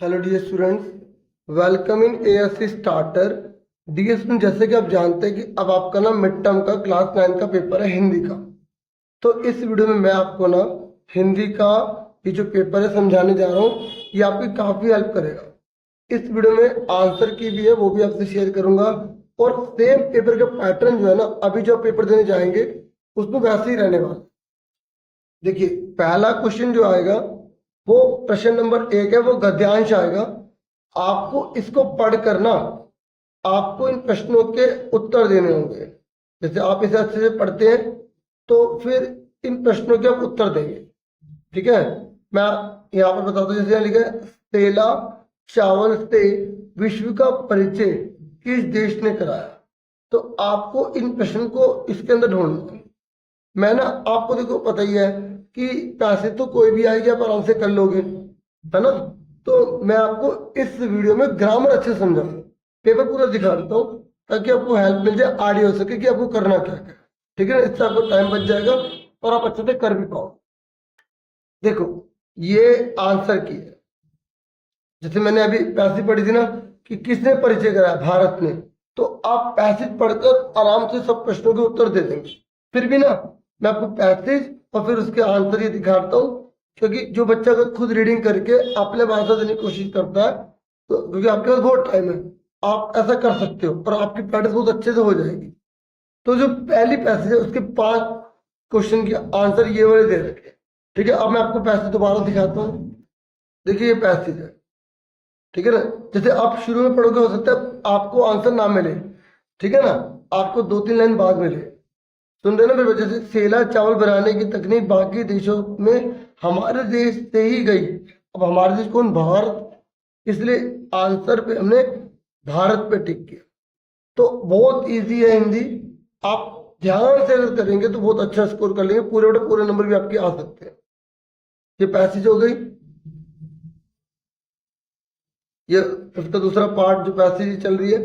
Hello dear students, welcome in ASC starter. Dear student, जैसे कि आप जानते हैं कि अब आपका ना मिड टर्म का क्लास 9 का पेपर है हिंदी का। तो इस वीडियो में मैं आपको ना हिंदी का ये जो पेपर है समझाने जा रहा हूँ। ये आपकी काफ़ी हेल्प करेगा। इस वीडियो में आंसर की भी है, वो भी आपसे शेयर करूंगा। और सेम पेपर का पैटर्न जो है ना, अभी जो पेपर देने जाएंगे उसमें वैसे ही रहने वाला। देखिए, पहला क्वेश्चन जो आएगा वो प्रश्न नंबर 1 है, वो गद्यांश आएगा। आपको इसको पढ़कर ना आपको इन प्रश्नों के उत्तर देने होंगे। जैसे आप इसे अच्छे से पढ़ते हैं तो फिर इन प्रश्नों के आप उत्तर देंगे। ठीक है, मैं यहाँ पर बताता हूँ। जैसे यहाँ लिखा है, सेला चावल से विश्व का परिचय किस देश ने कराया। तो आपको इन प्रश्न को इसके अंदर ढूंढना है। मैं ना आपको देखो पता ही है कि पैसे तो कोई भी आएगी, आप आराम से कर लोगे, है ना। तो मैं आपको इस वीडियो में ग्रामर अच्छे से समझाऊंगा, पेपर पूरा दिखा देता हूँ ताकि आपको हेल्प मिल जाए, आइडिया हो सके कि आपको करना क्या है। ठीक है, इससे आपको टाइम बच जाएगा और आप अच्छे से कर भी पाओ। देखो, ये आंसर की है। जैसे मैंने अभी पैसेज पढ़ी थी ना कि किसने परिचय कराया, भारत ने। तो आप पैसेज पढ़कर आराम से सब प्रश्नों के उत्तर दे देंगे। फिर भी ना मैं आपको पैसेज और फिर उसके आंसर ये दिखाता हूँ, क्योंकि जो बच्चा अगर खुद रीडिंग करके अपने आंसर देने की कोशिश करता है तो क्योंकि आपके पास बहुत टाइम है, आप ऐसा कर सकते हो और आपकी प्रैक्टिस बहुत अच्छे से हो जाएगी। तो जो पहली पैसेज है उसके 5 क्वेश्चन के आंसर ये वाले दे रखे। ठीक है, अब मैं आपको पैसेज दोबारा दिखाता हूँ। देखिए, ये पैसेज है। ठीक है ना, जैसे आप शुरू में पढ़ोगे हो सकता है आपको आंसर ना मिले, ठीक है ना, आपको 2-3 लाइन बाद मिले। सुन रहे ना मेरे बच्चे, जैसे सेला चावल बनाने की तकनीक बाकी देशों में हमारे देश से ही गई। अब हमारे देश कौन, भारत, इसलिए आंसर पे हमने भारत पे टिक किया। तो बहुत इजी है हिंदी, आप ध्यान से अगर करेंगे तो बहुत अच्छा स्कोर कर लेंगे, पूरे पूरे नंबर भी आपके आ सकते हैं। ये पैसेज हो गई, ये उसका दूसरा पार्ट जो पैसेज चल रही है।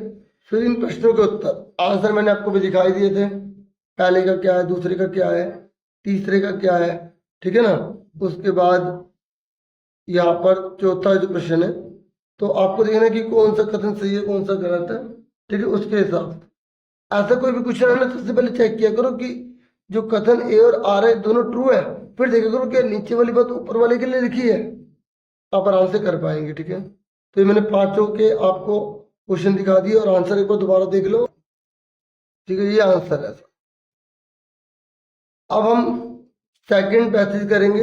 फिर इन प्रश्नों के उत्तर आंसर मैंने आपको भी दिखाई दिए थे, पहले का क्या है, दूसरे का क्या है, तीसरे का क्या है। ठीक है ना, उसके बाद यहाँ पर चौथा जो प्रश्न है, तो आपको देखना कि कौन सा कथन सही है कौन सा गलत है। ठीक है, उसके हिसाब से ऐसा कोई भी क्वेश्चन है ना, सबसे पहले चेक किया करो कि जो कथन ए और आर है दोनों ट्रू है। फिर देखा करो कि नीचे वाली बात ऊपर वाले के लिए लिखी है, आप आराम से कर पाएंगे। ठीक है, तो ये मैंने 5 के आपको क्वेश्चन दिखा दिए और आंसर एक बार दोबारा देख लो। ठीक है, ये आंसर है। अब हम सेकंड पैसेज करेंगे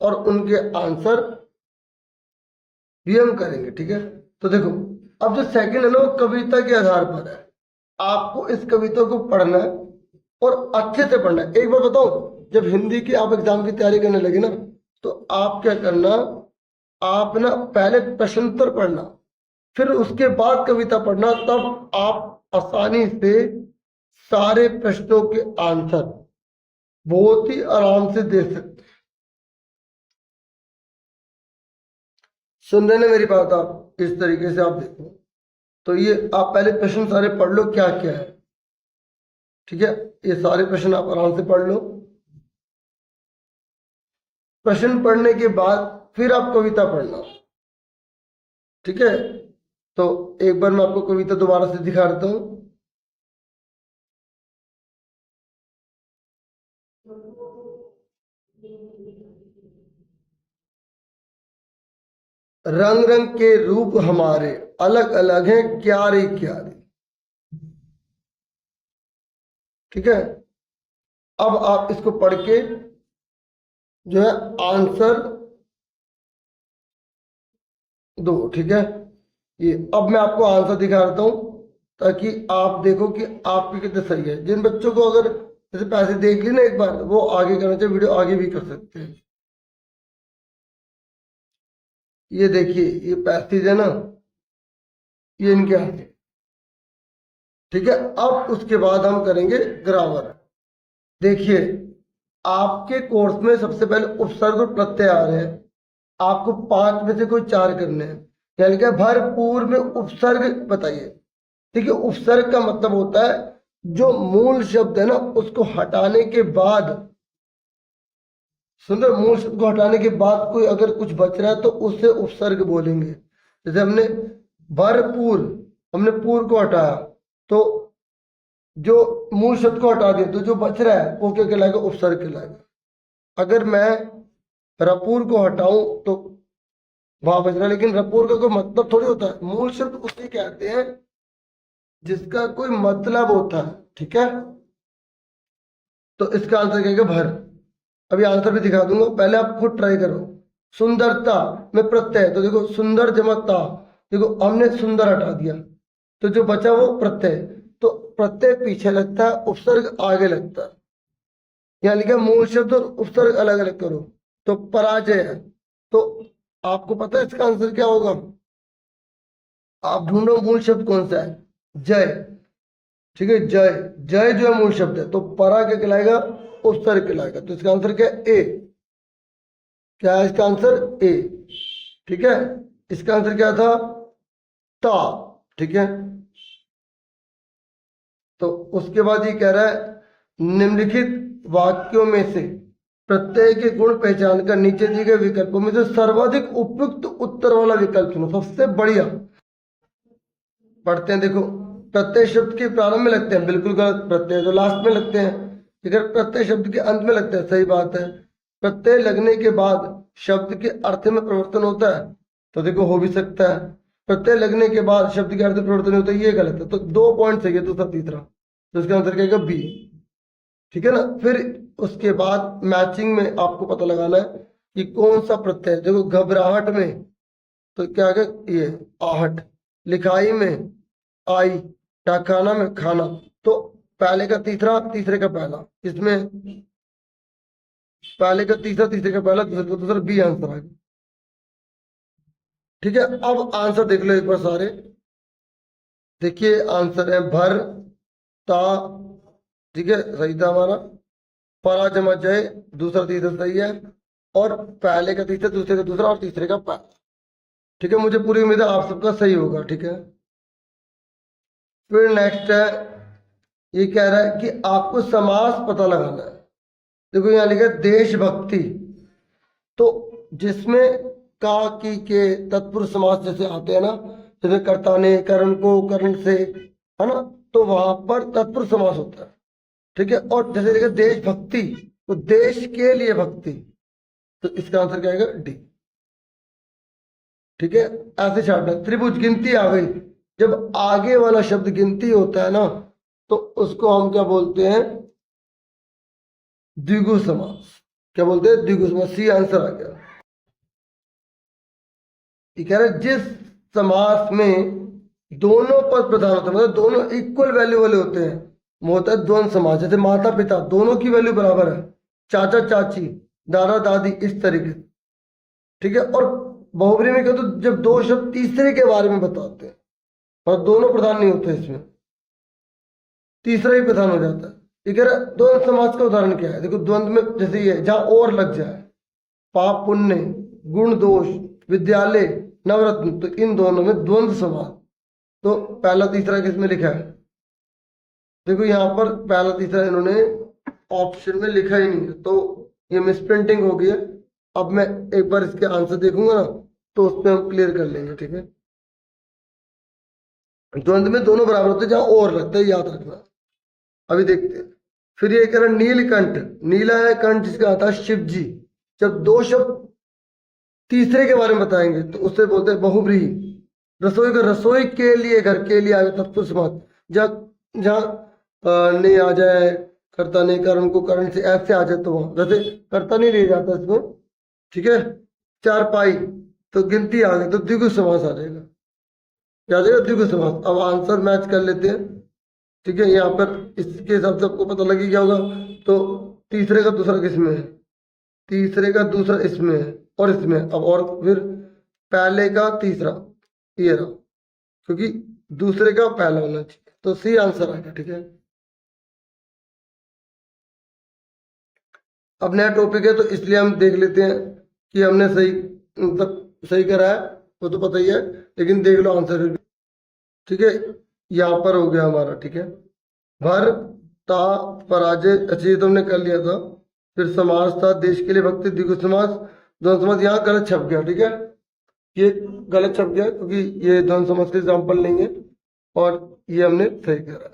और उनके आंसर भी हम करेंगे। ठीक है, तो देखो, अब जो सेकंड है ना वो कविता के आधार पर है। आपको इस कविता को पढ़ना है और अच्छे से पढ़ना है। एक बार बताओ, जब हिंदी की आप एग्जाम की तैयारी करने लगे ना, तो आप क्या करना, आप ना पहले प्रश्नोत्तर पढ़ना, फिर उसके बाद कविता पढ़ना, तब आप आसानी से सारे प्रश्नों के आंसर बहुत ही आराम से दे सकते। सुन रहे ना मेरी बात, आप इस तरीके से आप देखो। तो ये आप पहले प्रश्न सारे पढ़ लो क्या क्या है। ठीक है, ये सारे प्रश्न आप आराम से पढ़ लो। प्रश्न पढ़ने के बाद फिर आप कविता पढ़ना। ठीक है, तो एक बार मैं आपको कविता दोबारा से दिखा देता हूँ। रंग रंग के रूप हमारे अलग अलग हैं, क्यारे क्यारे। ठीक है, अब आप इसको पढ़ के जो है आंसर दो। ठीक है, ये अब मैं आपको आंसर दिखा देता हूँ ताकि आप देखो कि आपके कितने सही है। जिन बच्चों को अगर जैसे पैसे देख ली ना एक बार, वो आगे करना चाहिए, वीडियो आगे भी कर सकते हैं। ये देखिए, ये पैसेज है ना, ये इनके आंसर। ठीक है, अब उसके बाद हम करेंगे ग्रामर। देखिए, आपके कोर्स में सबसे पहले उपसर्ग और प्रत्यय आ रहे हैं। आपको 5 में से कोई 4 करने हैं, यानी कि भरपूर में उपसर्ग बताइए। ठीक है, उपसर्ग का मतलब होता है जो मूल शब्द है ना उसको हटाने के बाद, सुन रहे, मूल शब्द को हटाने के बाद कोई अगर कुछ बच रहा है तो उससे उपसर्ग बोलेंगे। जैसे हमने भरपूर, हमने पूर को हटाया तो जो मूल शब्द को हटा दिया तो जो बच रहा है वो क्या कहलाएगा, उपसर्ग कहलाएगा। अगर मैं रपूर को हटाऊं तो वहां बच रहा है, लेकिन रपूर का कोई मतलब थोड़ी होता है। मूल शब्द उसे कहते हैं जिसका कोई मतलब होता है, ठीक है। तो इसका आंसर क्या है, भर। अभी आंसर भी दिखा दूंगा, पहले आप खुद ट्राई करो। सुंदरता में प्रत्यय, तो देखो सुंदर जमता, देखो हमने सुंदर हटा दिया तो जो बचा वो प्रत्यय, तो प्रत्यय पीछे लगता है, उपसर्ग आगे लगता है। यहाँ लिखा मूल शब्द और उपसर्ग अलग अलग करो, तो पराजय है। तो आपको पता है इसका आंसर क्या होगा, आप ढूंढो मूल शब्द कौन सा है, जय, ठीक है। जय, जय जो है मूल शब्द है, तो परा क्या कहलाएगा, उपसर्ग कहलाएगा। तो इसका आंसर क्या है, ए। क्या है इसका आंसर, ए, ठीक है। इसका आंसर क्या था, ता, ठीक है। तो उसके बाद ये कह रहा है निम्नलिखित वाक्यों में से प्रत्यय के गुण पहचान कर नीचे दिए गए विकल्पों में से सर्वाधिक उपयुक्त उत्तर वाला विकल्प चुनो, सबसे बढ़िया। पढ़ते हैं, देखो प्रत्यय शब्द के प्रारंभ में लगते हैं, बिल्कुल गलत। प्रत्यय तो लास्ट में लगते हैं, अगर प्रत्यय शब्द के अंत में लगते हैं, सही बात है। प्रत्यय लगने के बाद शब्द के अर्थ में परिवर्तन होता है, तो देखो हो भी सकता है। प्रत्यय लगने के बाद शब्द के अर्थ में परिवर्तन होता है, ये गलत है। तो 2 पॉइंट सही है, दूसरा तीसरा, तो इसका आंसर क्या है, बी, ठीक है ना। फिर उसके बाद मैचिंग में आपको पता लगाना है कि कौन सा प्रत्यय, देखो घबराहट में तो क्या है, ये आहट, लिखाई में आई, डाकखाना में खाना, तो पहले का तीसरा, तीसरे का पहला, इसमें पहले का तीसरा, तीसरे का पहला, दूसरे का दूसरा, बी आंसर आ गया, ठीक है। अब आंसर देख लो एक बार सारे, देखिए आंसर है भर, ता, ठीक है, सही था हमारा। परा जमा जय, दूसरा तीसरा सही है, और पहले का तीसरा, दूसरे का दूसरा, और तीसरे का पहला, ठीक है। मुझे पूरी उम्मीद है आप सबका सही होगा, ठीक है। फिर नेक्स्ट है, ये कह रहा है कि आपको समास पता लगाना है। देखो यहाँ लिखा है देशभक्ति, तो जिसमें का की के तत्पुरुष समास जैसे आते हैं ना, जैसे कर्ता ने, करण को, करण से, है ना, तो वहां पर तत्पुरुष समास होता है, ठीक है। और जैसे लिखा देशभक्ति, तो देश के लिए भक्ति, तो इसका आंसर क्या आएगा, डी, ठीक है। ऐसे छाटना। त्रिभुज, गिनती आ गई, जब आगे वाला शब्द गिनती होता है ना, तो उसको हम क्या बोलते हैं, द्विगु समास। क्या बोलते हैं, द्विगु समास, सी आंसर आ गया। ये कह रहे जिस समास में दोनों पद प्रधान होते हैं, मतलब दोनों इक्वल वैल्यू वाले होते हैं, वो होता है द्वंद्व समास। जैसे माता पिता दोनों की वैल्यू बराबर है, चाचा चाची, दादा दादी, इस तरीके से, ठीक है। और बहुब्री में क्या, तो जब दो शब्द तीसरे के बारे में बताते हैं और दोनों प्रधान नहीं होते, इसमें तीसरा ही प्रधान हो जाता है। ये कह रहा द्वंद्व समास का उदाहरण क्या है, देखो द्वंद्व में जैसे ये जहां और लग जाए, पाप पुण्य, गुण दोष, विद्यालय, नवरत्न, तो इन दोनों में द्वंद्व समास। तो पहला तीसरा किसमें लिखा है, देखो यहाँ पर पहला तीसरा इन्होंने ऑप्शन में लिखा ही नहीं है, तो ये मिसप्रिंटिंग हो गई है। अब मैं एक बार इसके आंसर देखूंगा ना, तो उस पर हम क्लियर कर लेंगे, ठीक है। द्वंद्व में दोनों बराबर होते हैं, जहां और लगता है, याद रखना। अभी देखते हैं। फिर ये कह रहा नीलकंठ, नीला है कंठ जिसका आता है शिव जी। जब दो शब्द तीसरे के बारे में बताएंगे तो उससे बोलते हैं बहुब्रीहि। रसोई का रसोई के लिए, घर के लिए आगे तत्पुरुष समास, जहाँ जहाँ नहीं आ जाए, कर्ता नहीं, करण को करण से ऐसे आ जाए, तो वहां वैसे कर्ता नहीं ले जाता इसमें, ठीक है। चारपाई, तो गिनती आ गई, तो द्विगु समास आ जाएगा, क्या आ जाएगा, द्विगु समास। अब आंसर मैच कर लेते हैं, ठीक है। यहाँ पर इसके हिसाब से आपको पता लगी क्या होगा, तो तीसरे का दूसरा किसमें है, तीसरे का दूसरा इसमें है और इसमें, अब और फिर पहले का तीसरा ये रहा, क्योंकि दूसरे का पहला होना चाहिए, तो सी आंसर आ गया, ठीक है। अब नया टॉपिक है, तो इसलिए हम देख लेते हैं कि हमने सही, मतलब सही करा है, वो तो पता ही है, लेकिन देख लो आंसर फिर भी, ठीक है। यहाँ पर हो गया हमारा, ठीक है। भर, ता, पराजय, अच्छी तुमने कर लिया था। फिर समास था देश के लिए भक्ति, द्विगु समास, द्वंद्व समास, यहाँ गलत छप गया, ठीक है। ये गलत छप गया क्योंकि ये ध्वंस समास के एग्जाम्पल नहीं है और ये हमने सही करा।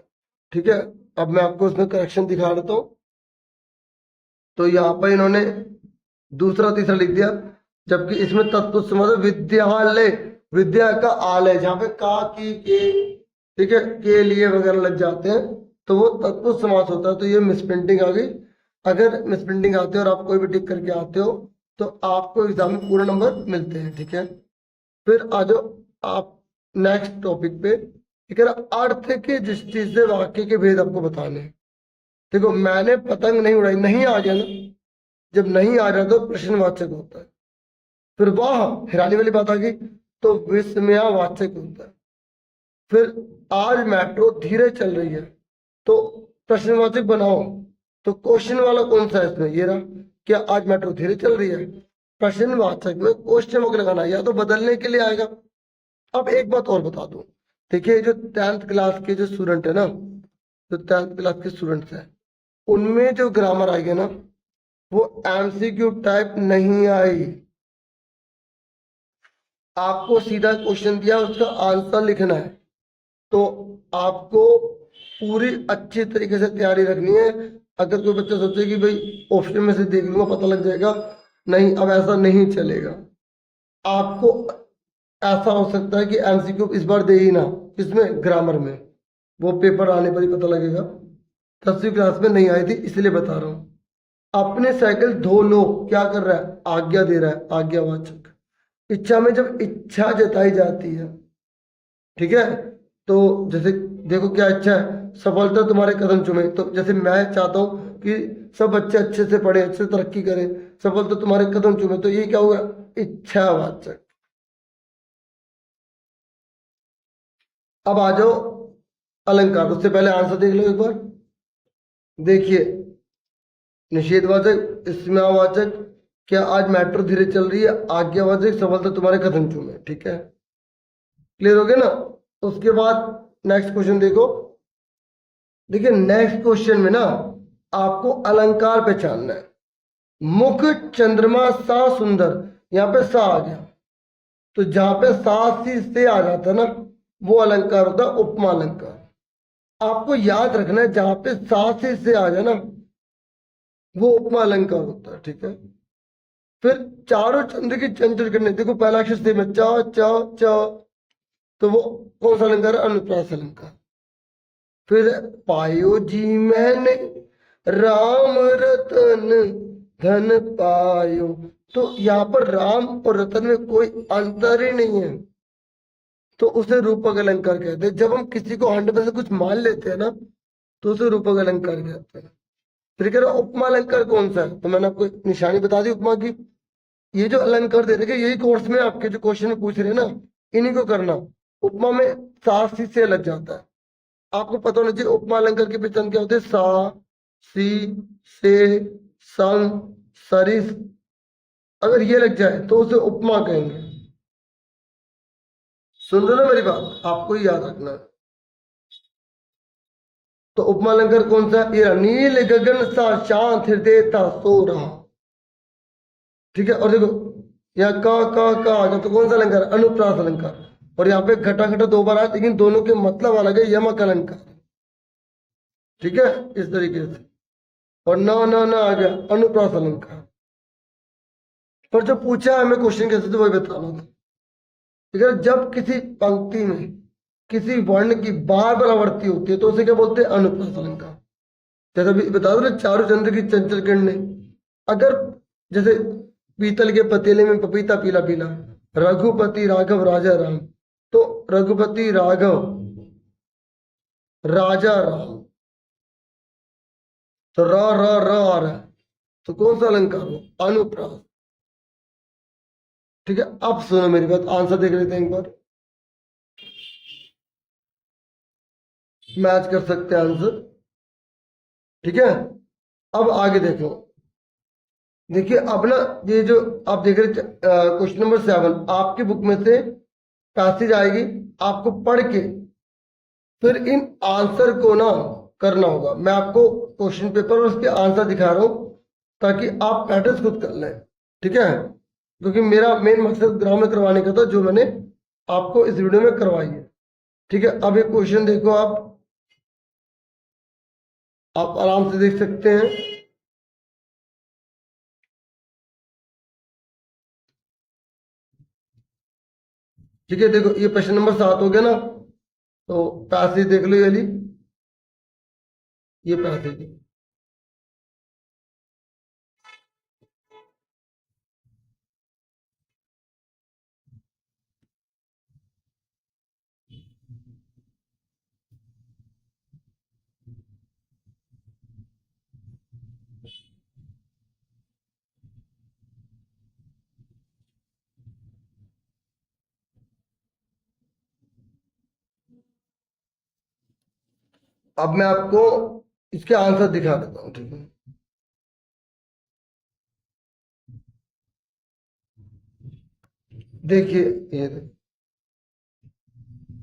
ठीक है, अब मैं आपको उसमें करेक्शन दिखा देता हूँ। तो यहाँ पर इन्होंने दूसरा तीसरा लिख दिया, जबकि इसमें तत्पुरुष समास विद्यालय, विद्या का आलय, जहाँ पे का की के, ठीक है, के लिए वगैरह लग जाते हैं तो वो तत्पुरुष समास होता है। तो ये मिसप्रिंटिंग आ गई। अगर मिसप्रिंटिंग आती है और आप कोई भी टिक करके आते हो तो आपको एग्जाम में पूरे नंबर मिलते हैं। ठीक है, फिर आ जाओ आप नेक्स्ट टॉपिक पे। ठीक है, अर्थ के दृष्टि से वाक्य के भेद आपको बताने हैं। देखो, मैंने पतंग नहीं उड़ाई, नहीं आ गया ना, जब नहीं आ रहा तो प्रश्नवाचक होता है। फिर वाह, हैरानी वाली बात आ गई तो विस्मयावाचक होता है। फिर आज मेट्रो धीरे चल रही है तो प्रश्नवाचक बनाओ, तो क्वेश्चन वाला कौन सा है इसमें, ये रहा, क्या आज मेट्रो धीरे चल रही है। प्रश्नवाचक में क्वेश्चन मार्क लगाना, या तो बदलने के लिए आएगा। अब एक बात और बता दूं, देखिए जो 10th क्लास के जो स्टूडेंट है ना, जो 10th क्लास के स्टूडेंट्स हैं, उनमें जो ग्रामर आएगी ना वो एमसीक्यू टाइप नहीं आई। आपको सीधा क्वेश्चन दिया, उसका आंसर लिखना है, तो आपको पूरी अच्छी तरीके से तैयारी रखनी है। अगर कोई बच्चा सोचे कि भाई ऑप्शन में से देख लूंगा पता लग जाएगा, नहीं, अब ऐसा नहीं चलेगा। आपको ऐसा हो सकता है कि एमसीक्यू इस बार दे ही ना, इसमें ग्रामर में, वो पेपर आने पर ही पता लगेगा। 10वीं क्लास में नहीं आई थी इसलिए बता रहा हूँ। अपने साइकिल धो लो, क्या कर रहा है, आज्ञा दे रहा है, आज्ञावाचक। इच्छा में जब इच्छा जताई जाती है, ठीक है, तो जैसे देखो क्या इच्छा है, सफलता तुम्हारे कदम चूमे। तो जैसे मैं चाहता हूँ कि सब बच्चे अच्छे से पढ़े, अच्छे से तरक्की करें, सफलता तुम्हारे कदम चूमे, तो ये क्या होगा, इच्छावाचक। अब आ जाओ अलंकार, उससे पहले आंसर देख लो एक बार। देखिए, निषेधवाचक, विस्मयावाचक, क्या आज मेट्रो धीरे चल रही है, आज्ञावाचक, सफलता तुम्हारे कदम चूमे। ठीक है, क्लियर हो गया ना। उसके बाद नेक्स्ट क्वेश्चन देखो। देखिए नेक्स्ट क्वेश्चन में ना आपको अलंकार पहचानना है। मुख चंद्रमा सा सुंदर, यहाँ पे सा आ गया, तो जहां पे सा सी से आ जाता है ना वो अलंकार होता है उपमा अलंकार। आपको याद रखना है, जहां पे सा सी से आ जाए ना वो उपमा अलंकार होता है। ठीक है, फिर चारों चंद्र की चंचल करने, देखो पहला अक्षर सेम है, चा चा चा, तो वो कौन सा अलंकार है, अनुप्रास अलंकार। फिर पायो जी मैंने राम रतन धन पायो, तो यहाँ पर राम और रतन में कोई अंतर ही नहीं है, तो उसे रूपक अलंकार कहते हैं। जब हम किसी को 100% कुछ मान लेते हैं ना तो उसे रूपक अलंकार कहते हैं। फिर कह रहा उपमा अलंकार कौन सा है, तो मैंने आपको निशानी बता दी उपमा की। ये जो अलंकार दे रहे, यही कोर्स में आपके जो क्वेश्चन में पूछ रहे हैं ना, इन्हीं को करना। उपमा में सा सी से लग जाता है, आपको पता होना चाहिए उपमा अलंकार की पहचान क्या होती है, सा सी से संग सरिस, अगर ये लग जाए तो उसे उपमा कहेंगे। सुन रहे ना मेरी बात, आपको ही याद रखना है। तो उपमा अलंकार कौन सा, ये नील गगन सा शांत हृदय था सो रहा। ठीक है, और देखो यहाँ का आ गया, तो कौन सा अलंकार, अनुप्रास अलंकार। और यहाँ पे घटा घटा 2 बार आया, लेकिन दोनों के मतलब अलग है, यमक अलंकार। ठीक है, इस तरीके से। और न आ गया, अनुप्रास अलंकार। पर जो पूछा हमें क्वेश्चन कैसे, तो वही बताना था। ठीक है, जब किसी पंक्ति में किसी वर्ण की बार बार आवृत्ति होती है तो उसे क्या बोलते हैं, अनुप्रास अलंकार। जैसा बता दो ना, चारों चंद्र की चंचल किरणें, अगर जैसे पीतल के पतीले में पपीता पीला पीला, रघुपति राघव राजा राम, तो रघुपति राघव राजा राम, तो र आ रहा है, तो कौन सा अलंकार हो, अनुप्रास। ठीक है, अब सुनो मेरी बात, आंसर देख लेते हैं एक बार, मैच कर सकते हैं आंसर। ठीक है, अब आगे देखो। देखिए अब ना ये जो आप देख रहे क्वेश्चन नंबर 7 आपकी बुक में से पैसेज आएगी, आपको पढ़ के फिर इन आंसर को ना करना होगा। मैं आपको क्वेश्चन पेपर और उसके आंसर दिखा रहा हूं ताकि आप प्रैक्टिस खुद कर लें। ठीक है, क्योंकि मेरा मेन मकसद ग्रामर करवाने का था, जो मैंने आपको इस वीडियो में करवाई है। ठीक है, अब एक क्वेश्चन देखो, आप आराम से देख सकते हैं। ठीक है, देखो ये प्रश्न नंबर 7 हो गया ना। तो पैसेज देख लो, ये पैसेज है। अब मैं आपको इसके आंसर दिखा देता हूँ। ठीक है, देखिए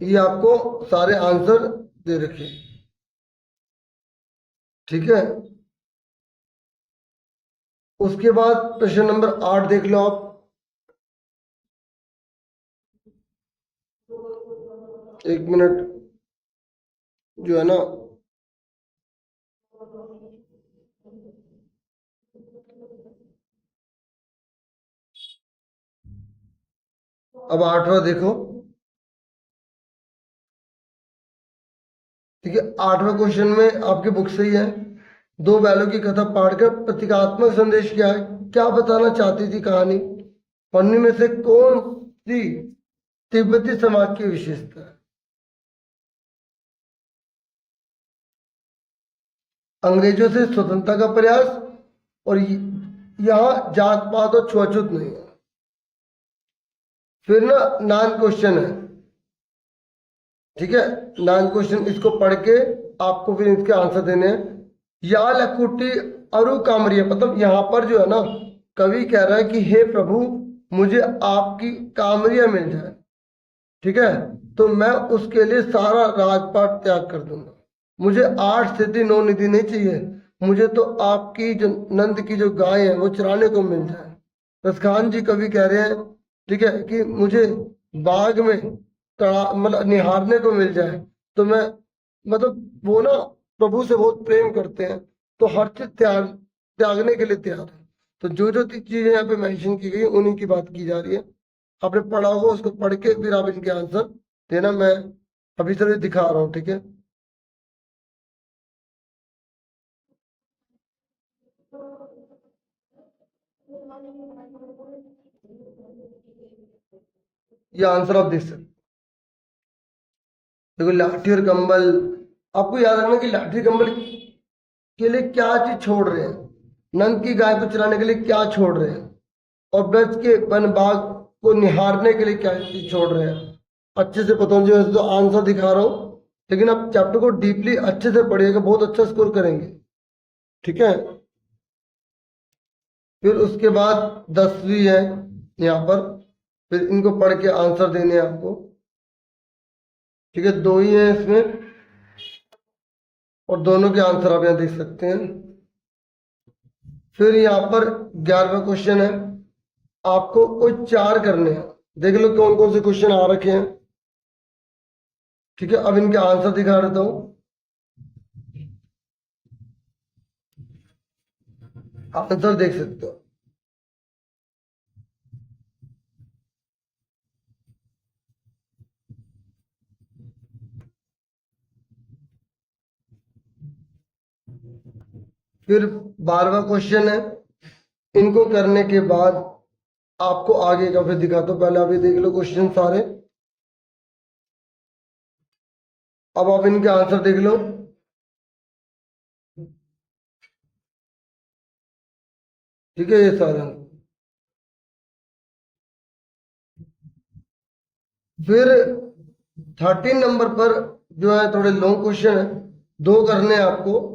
ये आपको सारे आंसर दे रखे हैं। ठीक है, उसके बाद प्रश्न नंबर 8 देख लो आप। एक मिनट, जो है ना, अब 8वां देखो। ठीक है, 8वां क्वेश्चन में आपकी बुक से ही है। दो बैलों की कथा पढ़कर प्रतीकात्मक संदेश क्या है, क्या बताना चाहती थी कहानी? पन्नी में से कौन सी तिब्बती समाज की विशेषता है? अंग्रेजों से स्वतंत्रता का प्रयास, और यहाँ जात पात और छुआछूत नहीं है। फिर ना 9 क्वेश्चन है। ठीक है, 9 क्वेश्चन, इसको पढ़ के आपको फिर इसके आंसर देने हैं। या लकुटी अरु कामरिया, मतलब यहाँ पर जो है ना, कवि कह रहा है कि हे प्रभु, मुझे आपकी कामरिया मिल जाए। ठीक है, तो मैं उसके लिए सारा राजपाट त्याग कर दूंगा। मुझे 8 सिद्धि 9 निधि नहीं चाहिए, मुझे तो आपकी जो नंद की जो गाय है वो चराने को मिल जाए। रसखान जी कवि कह रहे हैं, ठीक है, कि मुझे बाग में मतलब निहारने को मिल जाए। तो मैं, मतलब वो ना प्रभु से बहुत प्रेम करते हैं, तो हर चीज त्यागने के लिए तैयार है। तो जो जो चीजें यहाँ पे मेंशन की गई उन्हीं की बात की जा रही है। आपने पढ़ा होगा, उसको पढ़ के फिर आप इनके आंसर देना। मैं अभी से दिखा रहा हूँ। ठीक है, ये आंसर आप देख सकते। देखो, लाठी और कंबल, आपको याद रखना कि लाठी कंबल के लिए क्या चीज छोड़ रहे हैं, नंद की गाय को चराने के लिए क्या छोड़ रहे हैं, और ब्रज के वन बाग को निहारने के लिए क्या चीज छोड़ रहे हैं। अच्छे से पता होना, वैसे तो आंसर दिखा रहा हूँ, लेकिन आप चैप्टर को डीपली अच्छे से पढ़िएगा, बहुत अच्छा स्कोर करेंगे। ठीक है, फिर उसके बाद 10वीं है यहाँ पर, फिर इनको पढ़ के आंसर देने हैं आपको। ठीक है, 2 ही है इसमें, और दोनों के आंसर आप यहाँ देख सकते हैं। फिर यहाँ पर 11वां क्वेश्चन है, आपको कोई 4 करने हैं। देख लो कौन कौन से क्वेश्चन आ रखे हैं। ठीक है, अब इनके आंसर दिखा देता हूँ, आंसर देख सकते हो। फिर 12वां क्वेश्चन है, इनको करने के बाद आपको आगे का फिर दिखाता हूँ। पहले आप ये देख लो क्वेश्चन सारे, अब आप इनके आंसर देख लो। ठीक है, ये सारे आंसर। फिर 13 नंबर पर जो है थोड़े लॉन्ग क्वेश्चन है, 2 करने हैं आपको।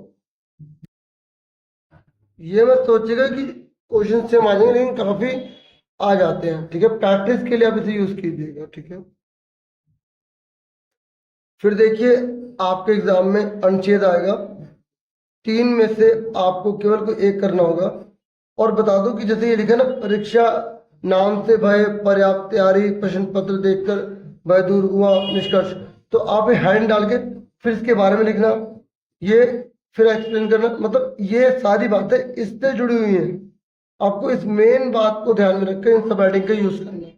ये मत सोचिएगा कि क्वेश्चन सेम आ जाएंगे, लेकिन काफी आ जाते हैं। ठीक है, प्रैक्टिस के लिए आप इसे यूज कीजिएगा। ठीक है, फिर देखिए आपके एग्जाम में अनुच्छेद आएगा, 3 में से आपको केवल कोई एक करना होगा। और बता दूं कि जैसे ये लिखा है ना, परीक्षा नाम से भय पर्याप्त तैयारी, प्रश्न पत्र देखकर भय दूर हुआ, निष्कर्ष। तो आप हैंड डाल के फिर इसके बारे में लिखना, ये फिर एक्सप्लेन करना, मतलब ये सारी बातें इससे जुड़ी हुई हैं। आपको इस मेन बात को ध्यान में रखकर इन सब हेडिंग का यूज करना,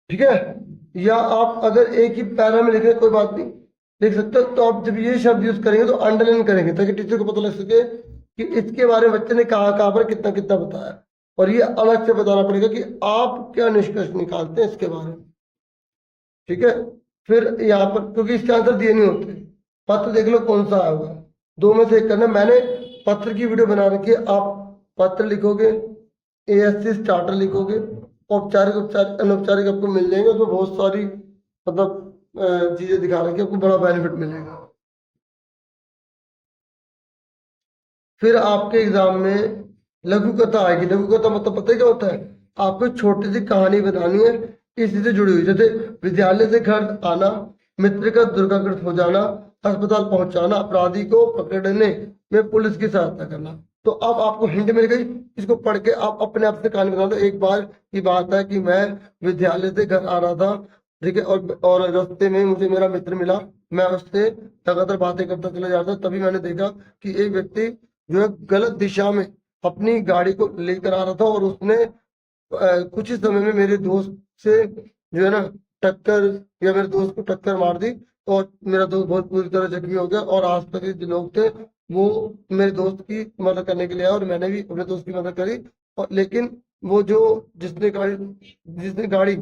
ठीक है। या आप अगर एक ही पैरा में लिख रहे कोई बात नहीं, लिख सकते हो। तो आप जब ये शब्द यूज करेंगे तो अंडरलाइन करेंगे ताकि टीचर को पता लग सके कि इसके बारे में बच्चे ने कहाँ पर कितना कितना बताया, और ये अलग से बताना पड़ेगा कि आप क्या निष्कर्ष निकालते हैं इसके बारे में, ठीक है। फिर यहाँ पर क्योंकि इसके आंसर दिए नहीं होते, पत्र देख लो कौन सा आया हुआ है, 2 में से एक करना। मैंने पत्र की वीडियो बना रखी है, आप पत्र लिखोगे, एएससी स्टार्टर लिखोगे, औपचारिक औपचारिक अनौपचारिक आपको मिल जाएंगे, उसमें बहुत सारी मतलब चीजें दिखा रखी है, आपको बड़ा बेनिफिट मिलेगा। फिर आपके एग्जाम में लघु कथा आएगी। लघु कथा मतलब पता है क्या होता है, आपको छोटी सी कहानी बतानी है इसी से जुड़ी हुई, जैसे विद्यालय से घर आना, मित्र का दुर्घटनाग्रस्त हो जाना, अस्पताल पहुंचाना, अपराधी को पकड़ने में पुलिस की सहायता करना। तो अब आपको हिंट मिल गई, इसको पढ़ के आप अपने आप से कहानी बना दो। एक बार की बात है कि मैं विद्यालय से घर आ रहा था, ठीक है, और रास्ते में मुझे मेरा मित्र मिला, मैं उससे लगातार बातें करता चला जा रहा था, तभी मैंने देखा कि एक व्यक्ति जो है गलत दिशा में अपनी गाड़ी को लेकर आ रहा था, और उसने कुछ ही समय में मेरे दोस्त से जो है ना टक्कर, या मेरे दोस्त को टक्कर मार दी, और मेरा दोस्त बहुत बुरी तरह जख्मी हो गया। और आसपास के जो लोग थे वो मेरे दोस्त की मदद करने के लिए आए, और मैंने भी अपने दोस्त की मदद करी। और लेकिन वो जो जिसने गाड़ी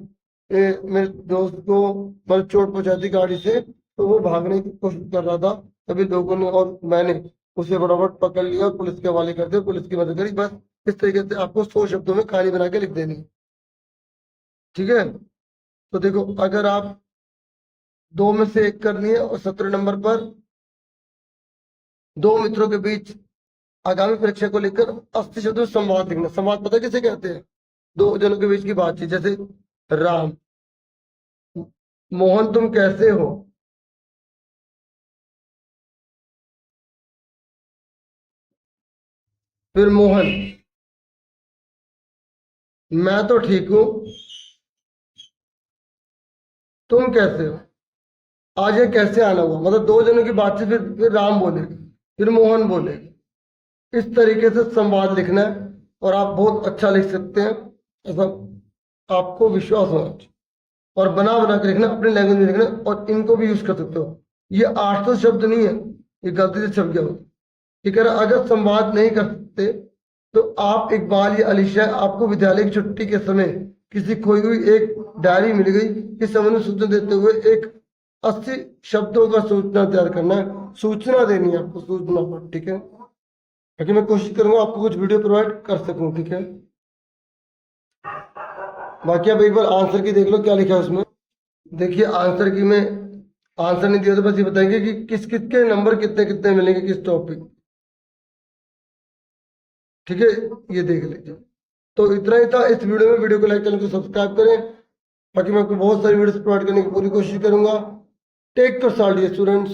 मेरे दोस्त को मतलब चोट पहुंचा दी गाड़ी से, तो वो भागने की कोशिश कर रहा था। तभी लोगों ने और मैंने उसे फटाफट पकड़ लिया और पुलिस के हवाले कर दिया, पुलिस की मदद करी। बस इस तरीके से आपको 100 शब्दों में कहानी बना के लिख देनी, ठीक है। तो देखो, अगर आप 2 में से 1 करनी है, और 17 नंबर पर 2 मित्रों के बीच आगामी परीक्षा को लेकर 80 शब्दों में संवाद लिखना। संवाद पता किसे कहते हैं, 2 जनों के बीच की बातचीत। जैसे राम, मोहन तुम कैसे हो, फिर मोहन, मैं तो ठीक हूं, तुम कैसे हो। आज ये कैसे आना हुआ, मतलब 2 जनों की बातचीत, फिर राम बोलेगा, फिर मोहन बोलेगा। इस तरीके से संवाद लिखना है, और आप बहुत अच्छा लिख सकते हैं, ऐसा आपको विश्वास होना चाहिए। और बना बना के लिखना, अपने लैंग्वेज में लिखना, और इनको भी यूज कर सकते हो। ये 800 शब्द नहीं है, ये गलती से छप गया हो, ठीक है। अगर संवाद नहीं कर सकते तो आप इकबाल या अलीशा, आपको विद्यालय की छुट्टी के समय किसी खोई हुई एक डायरी मिल गई, इस संबंध में सूचना देते हुए एक 80 शब्दों का सूचना तैयार करना है। सूचना देनी है आपको, सूचना पर, ठीक है। ताकि मैं कोशिश करूंगा आपको कुछ वीडियो प्रोवाइड कर सकूं, ठीक है। बाकी आप एक बार आंसर की देख लो क्या लिखा है उसमें। देखिए आंसर की में आंसर नहीं दिया तो बस ये बताएंगे कि किस किस के नंबर कितने कितने मिलेंगे किस टॉपिक, ठीक है, ये देख लीजिए। तो इतना ही था इस वीडियो में। वीडियो को लाइक, चैनल को सब्सक्राइब करें। बाकी मैं आपको बहुत सारी वीडियोस प्रोवाइड करने की पूरी कोशिश करूंगा। Take care students.